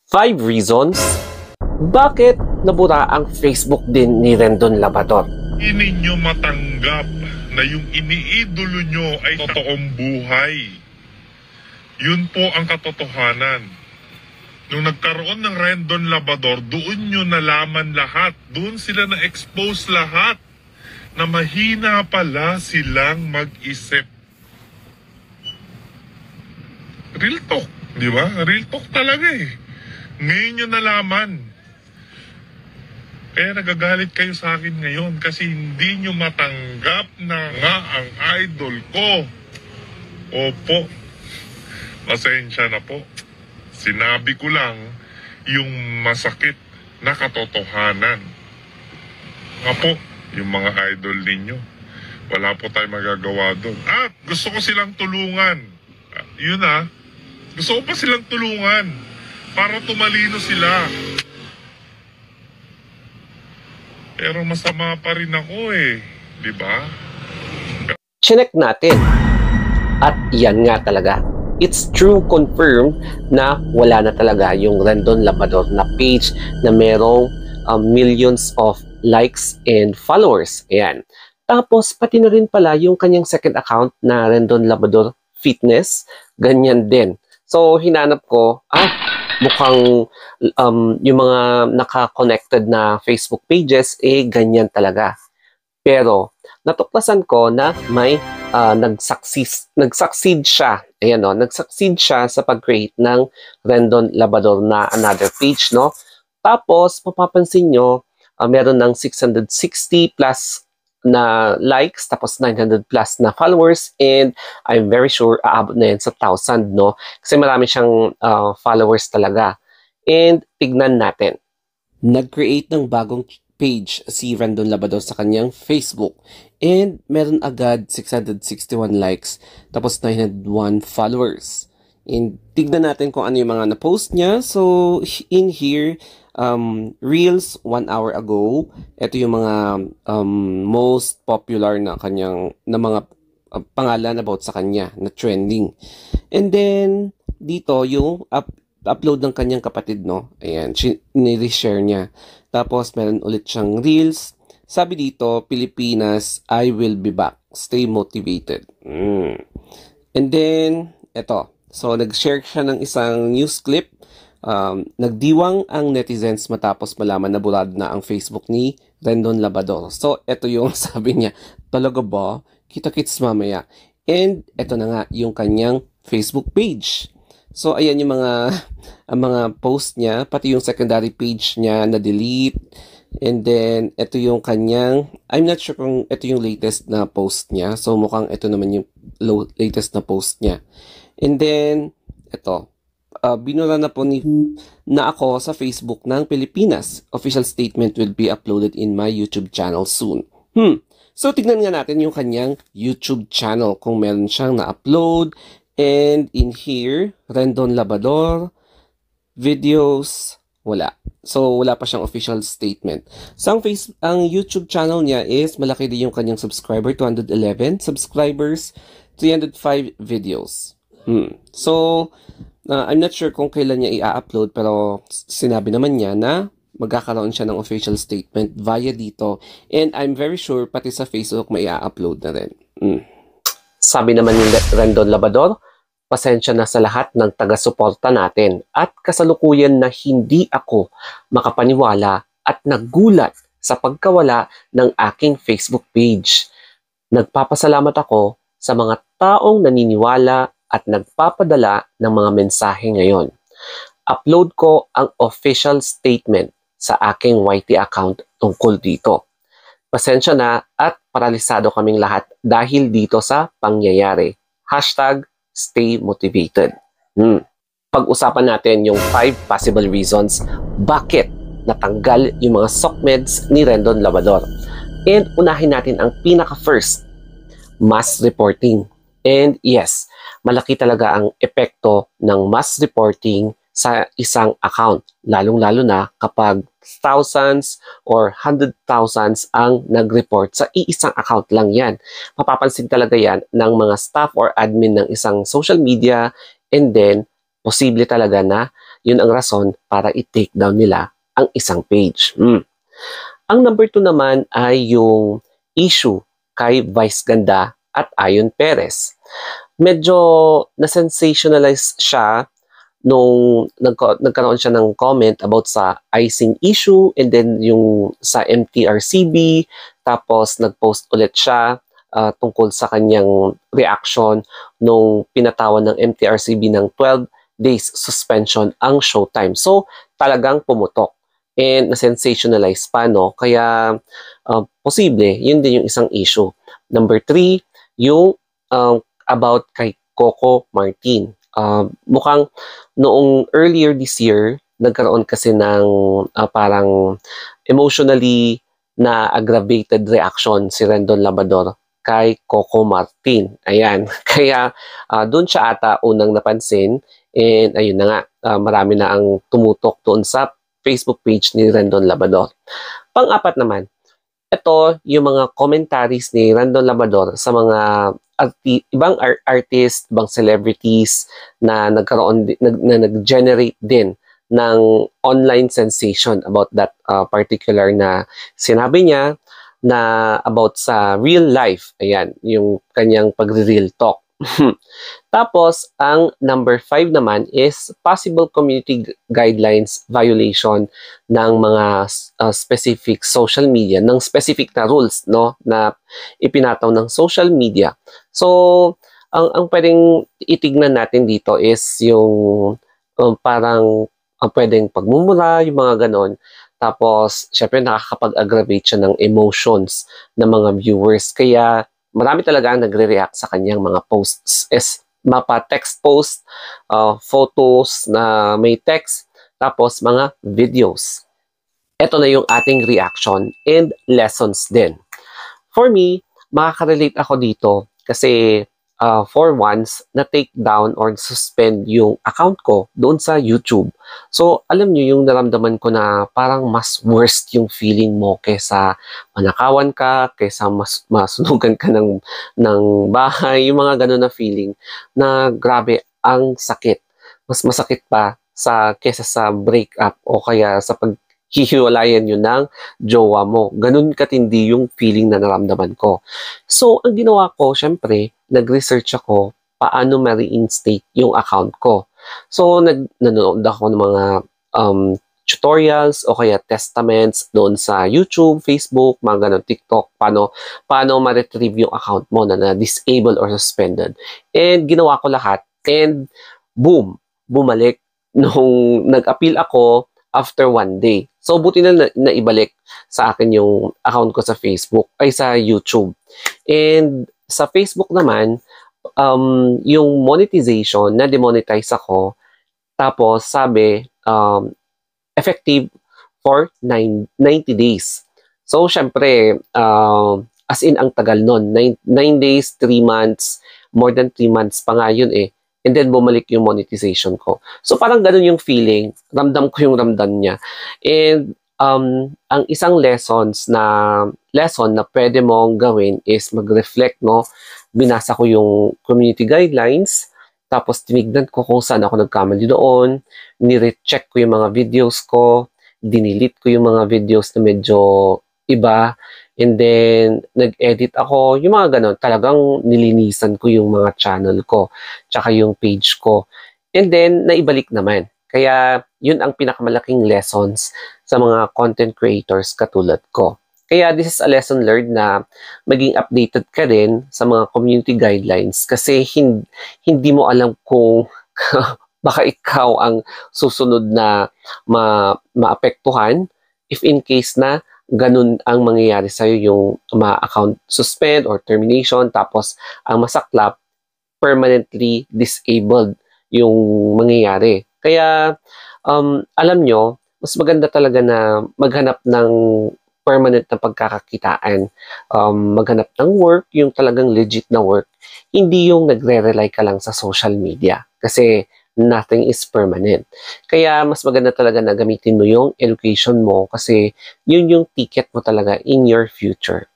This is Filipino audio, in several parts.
5 reasons bakit nabura ang Facebook din ni Rendon Labrador. Hindi ninyo matanggap na yung iniidolo nyo ay totoong buhay. Yun po ang katotohanan. Nung nagkaroon ng Rendon Labrador, doon nyo nalaman lahat. Doon sila na-expose lahat na mahina pala silang mag-isip. Real talk, di ba? Real talk talaga eh. Ngayon nyo nalaman. Kaya nagagalit kayo sa akin ngayon kasi hindi nyo matanggap na nga ang idol ko. Opo, pasensya na po. Sinabi ko lang yung masakit na katotohanan. Nga po, yung mga idol ninyo. Wala po tayong magagawa doon. At gusto ko silang tulungan. Yun gusto ko pa silang tulungan para tumalino sila. Pero masama pa rin ako eh. Di ba? Chinek natin. At yan nga talaga. It's true, confirmed na wala na talaga yung Rendon Labrador na page na merong millions of likes and followers. Ayan. Tapos, pati na rin pala yung kanyang second account na Rendon Labrador Fitness. Ganyan din. So, hinanap ko, mukhang yung mga naka-connected na Facebook pages, ganyan talaga. Pero, natuklasan ko na may nag-succeed siya. Ayan o, nag-succeed siya sa pag-create ng Rendon Labrador na another page, no? Tapos, mapapansin nyo, meron ng 660 plus na likes, tapos 900 plus na followers, and I'm very sure aabot na yan sa 1,000, no? Kasi marami siyang followers talaga. And tignan natin. Nag-create ng bagong page si Rendon Labrador sa kanyang Facebook. And meron agad 661 likes, tapos 901 followers. And tignan natin kung ano yung mga na-post niya. So, in here, Reels 1 hour ago. Ito yung mga most popular na kanyang na mga pangalan about sa kanya na trending. And then dito yung upload ng kanyang kapatid, no. Ayan, ni-share niya. Tapos meron ulit siyang Reels. Sabi dito, Pilipinas, I will be back. Stay motivated. And then ito. So nag-share siya ng isang news clip. Nagdiwang ang netizens matapos malaman na bulad na ang Facebook ni Rendon Labrador. So, ito yung sabi niya, talaga ba? Kita-kits mamaya. And ito na nga yung kanyang Facebook page. So, ayan yung mga post niya, pati yung secondary page niya na delete. And then, ito yung kanyang, I'm not sure kung ito yung latest na post niya. So, mukhang ito naman yung latest na post niya. And then, ito. Binura na po na ako sa Facebook ng Pilipinas. Official statement will be uploaded in my YouTube channel soon. So, tignan nga natin yung kanyang YouTube channel kung meron siyang na-upload. And in here, Rendon Labrador, videos, wala. So, wala pa siyang official statement. So, ang YouTube channel niya is malaki din yung kanyang subscriber, 211 subscribers, 305 videos. So, I'm not sure kung kailan niya i-upload, pero sinabi naman niya na magkakaroon siya ng official statement via dito. And I'm very sure pati sa Facebook may i-upload na rin. Sabi naman ni Rendon Labrador, pasensya na sa lahat ng taga-suporta natin at kasalukuyan na hindi ako makapaniwala at nagulat sa pagkawala ng aking Facebook page. Nagpapasalamat ako sa mga taong naniniwala at nagpapadala ng mga mensahe ngayon. Upload ko ang official statement sa aking YT account tungkol dito. Pasensya na at paralisado kaming lahat dahil dito sa pangyayari. #stay motivated. Pag-usapan natin yung 5 possible reasons bakit natanggal yung mga SOCMEDs ni Rendon Labrador. And unahin natin ang pinaka-first, mass reporting. And yes, malaki talaga ang epekto ng mass reporting sa isang account. Lalong-lalo na kapag thousands or 100,000s ang nag-report sa iisang account lang yan. Mapapansin talaga yan ng mga staff or admin ng isang social media, and then posible talaga na yun ang rason para i-take down nila ang isang page. Ang number 2 naman ay yung issue kay Vice Ganda at Ayon Perez. Medyo na-sensationalize siya nung nagkaroon siya ng comment about sa icing issue and then yung sa MTRCB, tapos nag-post ulit siya tungkol sa kanyang reaction nung pinatawan ng MTRCB ng 12 days suspension ang Showtime. So, talagang pumutok and na-sensationalize pa, no? Kaya, posible, yun din yung isang issue. Number 3, yung about kay Coco Martin. Mukhang noong earlier this year, nagkaroon kasi ng parang emotionally na aggravated reaction si Rendon Labrador kay Coco Martin. Ayan. Kaya doon siya ata unang napansin and ayun na nga, marami na ang tumutok doon sa Facebook page ni Rendon Labrador. Pang-apat naman, ito yung mga commentaries ni Rendon Labrador sa mga ibang artist, ibang celebrities na nag-generate din ng online sensation about that particular na sinabi niya na about sa real life. Ayan, yung kanyang pagre-real talk. Tapos, ang number 5 naman is possible community guidelines violation ng mga specific social media, ng specific na rules, no, na ipinataw ng social media. So, ang pwedeng itignan natin dito is yung parang pwedeng pagmumura, yung mga ganon. Tapos, syempre nakakapag-aggravate siya ng emotions ng mga viewers. Kaya, marami talaga ang nagre-react sa kanyang mga posts. Mapa-text post, photos na may text, tapos mga videos. Ito na yung ating reaction and lessons din. For me, makaka-relate ako dito kasi for once, na-take down or suspend yung account ko doon sa YouTube. So, alam nyo yung naramdaman ko na parang mas worst yung feeling mo kaysa manakawan ka, kaysa masunugan ka ng bahay, yung mga ganun na feeling na grabe ang sakit. Mas masakit pa kaysa sa breakup o kaya sa paghihiwalayan yun ng jowa mo. Ganun katindi yung feeling na naramdaman ko. So, ang ginawa ko, syempre, nag-research ako paano ma-reinstate yung account ko. So, nanonood ako ng mga tutorials o kaya testaments doon sa YouTube, Facebook, mga ganun, TikTok, paano ma-retrieve yung account mo na na-disable or suspended. And ginawa ko lahat and boom, bumalik nung nag-appeal ako after 1 day. So, buti na naibalik sa akin yung account ko sa Facebook, ay sa YouTube. And sa Facebook naman, yung monetization, na-demonetize ako, tapos sabi, effective for 90 days. So, syempre, as in, ang tagal nun. 9 days, 3 months, more than 3 months pa nga yun eh. And then, bumalik yung monetization ko. So, parang ganun yung feeling. Ramdam ko yung ramdam niya. And, ang isang lesson na pwede mong gawin is mag-reflect, no? Binasa ko yung community guidelines, tapos tinignan ko kung saan ako nagkamali doon, ni-recheck ko yung mga videos ko, dinilit ko yung mga videos na medyo iba, and then nag-edit ako, yung mga ganon, talagang nilinisan ko yung mga channel ko, tsaka yung page ko. And then, naibalik naman. Kaya, yun ang pinakamalaking lessons sa mga content creators katulad ko. Kaya this is a lesson learned na maging updated ka rin sa mga community guidelines kasi hindi mo alam kung baka ikaw ang susunod na maapektuhan if in case na ganun ang mangyayari sa'yo, yung ma-account suspend or termination, tapos ang masaklap, permanently disabled yung mangyayari. Kaya, alam nyo, mas maganda talaga na maghanap ng permanent na pagkakakitaan. Maghanap ng work, yung talagang legit na work. Hindi yung nagre-rely ka lang sa social media. Kasi nothing is permanent. Kaya mas maganda talaga na gamitin mo yung education mo kasi yun yung ticket mo talaga in your future.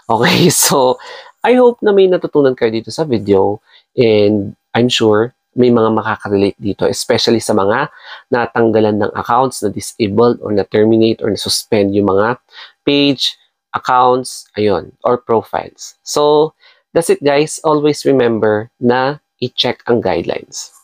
Okay, so I hope na may natutunan kayo dito sa video and I'm sure may mga makaka-relate dito, especially sa mga natanggalan ng accounts, na disabled or na-terminate or na-suspend yung mga page, accounts, ayun, or profiles. So, that's it guys. Always remember na i-check ang guidelines.